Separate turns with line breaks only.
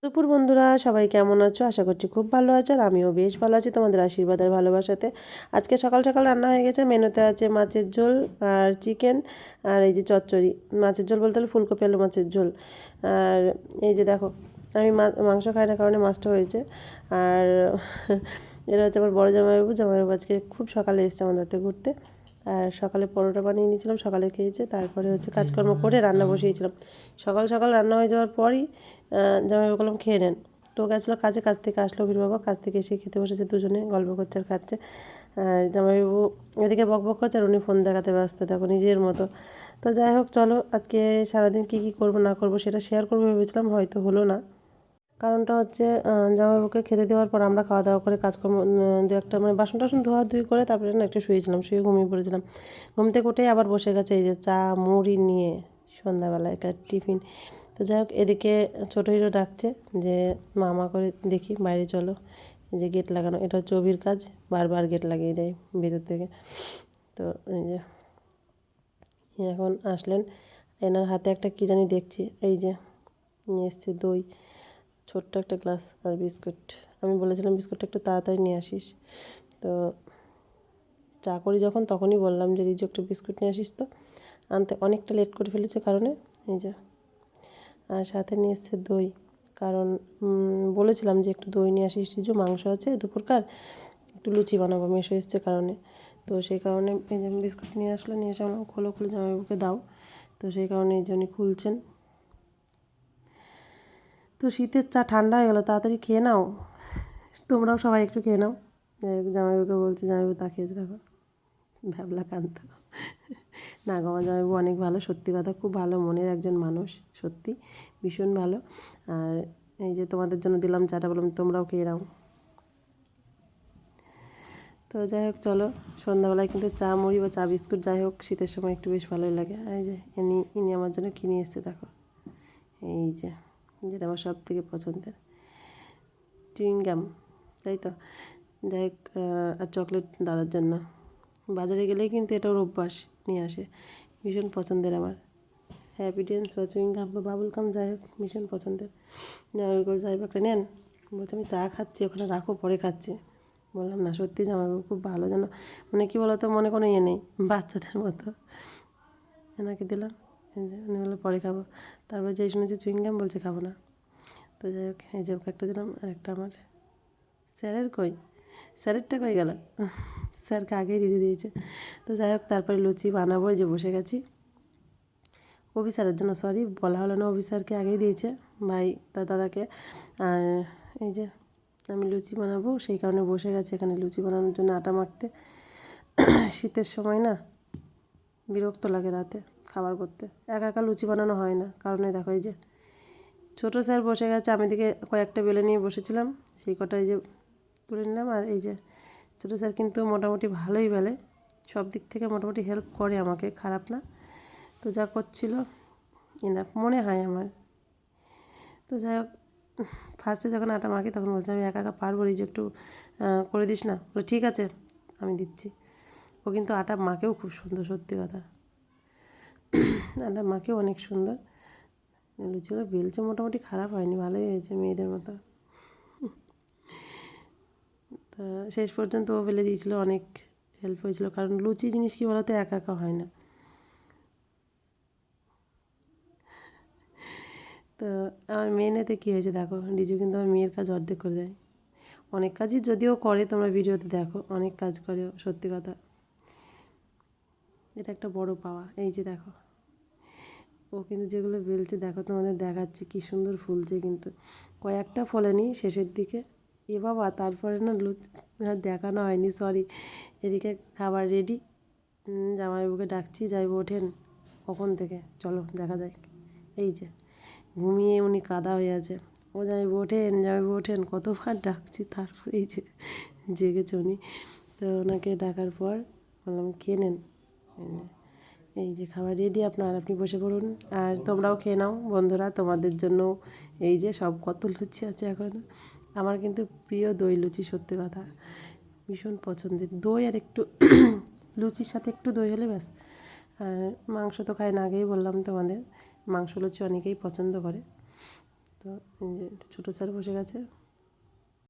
দুপুর বন্ধুরা, সবাই কেমন আছো? আশা করছি খুব ভালো আছো আর আমিও বেশ ভালো আছি তোমাদের আশীর্বাদ আর ভালোবাসাতে। আজকে সকাল সকাল রান্না হয়ে গেছে। মেনুতে আছে মাছের ঝোল আর চিকেন আর এই যে চচ্চড়ি। মাছের ঝোল বলতে হলে ফুলকপি আলু মাছের ঝোল। আর এই যে দেখো, আমি মাংস খাই না কারণে মাছটা হয়েছে। আর এটা হচ্ছে আমার বড় জামাইবাবু। জামাইবাবু আজকে খুব সকালে এসেছে আমাদের বাড়িতে ঘুরতে। আর সকালে পরোটা বানিয়ে নিয়েছিলাম, সকালে খেয়েছে। তারপরে হচ্ছে কাজকর্ম করে রান্না বসিয়েছিলাম। সকাল সকাল রান্না হয়ে যাওয়ার পরই জামাইবাবু বললাম খেয়ে নেন। তো গেছিলো কাজে, কাজ থেকে আসলো বীর বাবা, কাজ থেকে এসে খেতে বসেছে, দুজনে গল্প করছে আর খাচ্ছে। আর জামাইবাবু এদিকে বক বক করছে আর উনি ফোন দেখাতে ব্যস্ত, দেখো নিজের মতো। তো যাই হোক, চলো আজকে সারাদিন কী কী করবো না করবো সেটা শেয়ার করবো ভেবেছিলাম, হয়তো হলো না। কারণটা হচ্ছে জামাইবাবুকে খেতে দেওয়ার পর আমরা খাওয়া দাওয়া করে কাজকর্ম দু একটা মানে বাসন টাসন ধোয়াধুয়ি করে তারপরে না একটু শুয়েছিলাম, শুয়ে ঘুমিয়ে পড়েছিলাম। ঘুম থেকে উঠেই আবার বসে গেছে এই যে চা মুড়ি নিয়ে সন্ধ্যাবেলা একটা টিফিন। তো যাই হোক, এদিকে ছোটো হিরো ডাকছে যে মামা করে দেখি বাইরে চলো। এই যে গেট লাগানো, এটা হচ্ছে অভির কাজ, বারবার গেট লাগিয়ে দেয় ভেতর থেকে। তো এই যে এখন আসলেন, এনার হাতে একটা কী জানি দেখছি, এই যে নিয়ে এসছে দই, ছোট্ট একটা গ্লাস আর বিস্কুট। আমি বলেছিলাম বিস্কুটটা একটু তাড়াতাড়ি নিয়ে আসিস। তো চা করি যখন তখনই বললাম যে রিজু একটু বিস্কুট নিয়ে আসিস। তো আনতে অনেকটা লেট করে ফেলেছে কারণে এই যে। আর সাথে নিয়ে এসছে দই, কারণ বলেছিলাম যে একটু দই নিয়ে আসিস রিজু, মাংস আছে দুপুরকার, একটু লুচি বানাবো, মেশো এসছে কারণে। তো সেই কারণে এই যে বিস্কুট নিয়ে আসলো, নিয়ে এসে আমার খোলো খুলে জামাইবাবুকে দাও। তো সেই কারণে এই জন্যই খুলছেন। তো শীতের চা ঠান্ডা হয়ে গেলো, তাড়াতাড়ি খেয়ে নাও, তোমরাও সবাই একটু খেয়ে নাও। জামাইবাবুকে বলছে, জামাইবাবু তাকিয়ে দেখো, ভ্যাবলা কান্ত। না গো, আমার জামাইবাবু অনেক ভালো, সত্যি কথা, খুব ভালো মনের একজন মানুষ, সত্যি ভীষণ ভালো। আর এই যে তোমাদের জন্য দিলাম চাটা, বললাম তোমরাও খেয়ে নাও। তো যাই হোক, চলো সন্ধ্যাবেলায় কিন্তু চা মুড়ি বা চা বিস্কুট যাই হোক শীতের সময় একটু বেশ ভালোই লাগে। আর এই যে ইনি আমার জন্য কিনে এসছে দেখো, এই যে যেটা আমার সব থেকে পছন্দের চুইংগাম, তাই তো। যাই হোক, আর চকলেট দাদার জন্য। বাজারে গেলেই কিন্তু এটা ওর অভ্যাস, নিয়ে আসে, ভীষণ পছন্দের আমার। হ্যাপিডেন্স বা চুইংগাম বা বাবুল গাম যাই হোক ভীষণ পছন্দের। জামাইবাবু একটা নেন, বলছে আমি চা খাচ্ছি, ওখানে রাখো পরে খাচ্ছি। বললাম না, সত্যি জামাইবাবু খুব ভালো, যেন মানে কী বলতো, মনে কোনো ইয়ে নেই, বাচ্চাদের মতো। এনাকে দিলাম, উনি বললো পরে খাবো। তারপর যেই শুনেছি চুইংগাম, বলছে খাবো না। তো যাই হোক, এই যে ওকে একটা দিলাম, আর একটা আমার স্যারের কই, স্যারেরটা কই গেল, স্যারকে আগেই রেঁধে দিয়েছে। তো যাই হোক, তারপরে লুচি বানাবো, এই যে বসে গেছি। অফিসারের জন্য, সরি বলা হলো না, অফিসারকে আগেই দিয়েছে ভাই তার দাদাকে। আর এই যে আমি লুচি বানাবো, সেই কারণে বসে গেছে এখানে লুচি বানানোর জন্য আটা মাখতে। শীতের সময় না বিরক্ত লাগে রাতে খাবার করতে, একা একা লুচি বানানো হয় না, কারণে দেখো এই যে ছোটো স্যার বসে গেছে, আমি দিকে কয়েকটা বেলে নিয়ে বসেছিলাম, সেই কটাই যে তুলে নিলাম। আর এই যে ছোটো স্যার কিন্তু মোটামুটি ভালোই বেলে, সব দিক থেকে মোটামুটি হেল্প করে আমাকে, খারাপ না। তো যা করছিল ইনাফ মনে হয় আমার। তো যাই হোক, ফার্স্টে যখন আটা মাখি তখন বলছিলাম আমি একা একা পারবো, যে একটু করে দিস না, বলে ঠিক আছে আমি দিচ্ছি। ও কিন্তু আটা মাখেও খুব সুন্দর, সত্যি কথা, আটা মাখেও অনেক সুন্দর। লুচিগুলো বেলছে মোটামুটি খারাপ হয়নি, ভালোই হয়েছে মেয়েদের মতো। তা শেষ পর্যন্ত ও বেলে দিয়েছিলো, অনেক হেল্প হয়েছিল, কারণ লুচি জিনিস কী বলতো, একা একা হয় না। তো আমার মেয়েতে কী হয়েছে দেখো, রিজু কিন্তু আমার মেয়ের কাজ অর্ধেক করে দেয়। অনেক কাজই যদিও করে, তোমরা ভিডিওতে দেখো অনেক কাজ করে, সত্যি কথা, এটা একটা বড় পাওয়া। এই যে দেখো, ও কিন্তু যেগুলো বেলছে দেখো, তোমাদের দেখাচ্ছি কী সুন্দর ফুলছে, কিন্তু কয়েকটা ফলেনি শেষের দিকে। এ বাবা, তারপরে না দেখানো হয়নি, সরি। এদিকে খাবার রেডি, জামাইবাবুকে ডাকছি, যাইব ওঠেন, কখন থেকে চলো দেখা যায়। এই যে ঘুমিয়ে উনি কাদা হয়ে আছে, ও জামাইবাবু ওঠেন, জামাইবাবু ওঠেন, কতবার ডাকছি, তারপরে এই যে জেগেছে উনি। তো ওনাকে ডাকার পর বললাম খেয়ে নেন, এই যে খাবার রেডি আপনার, আপনি বসে পড়ুন। আর তোমরাও খেয়ে নাও বন্ধুরা, তোমাদের জন্য এই যে সব কত লুচি আছে এখনও। আমার কিন্তু প্রিয় দই লুচি, সত্যি কথা ভীষণ পছন্দের, দই আর একটু লুচির সাথে একটু দই হলে ব্যাস। আর মাংস তো খাই না, আগেই বললাম তোমাদের, মাংস লুচি অনেকেই পছন্দ করে। তো এই যে ছোটো স্যার বসে গেছে।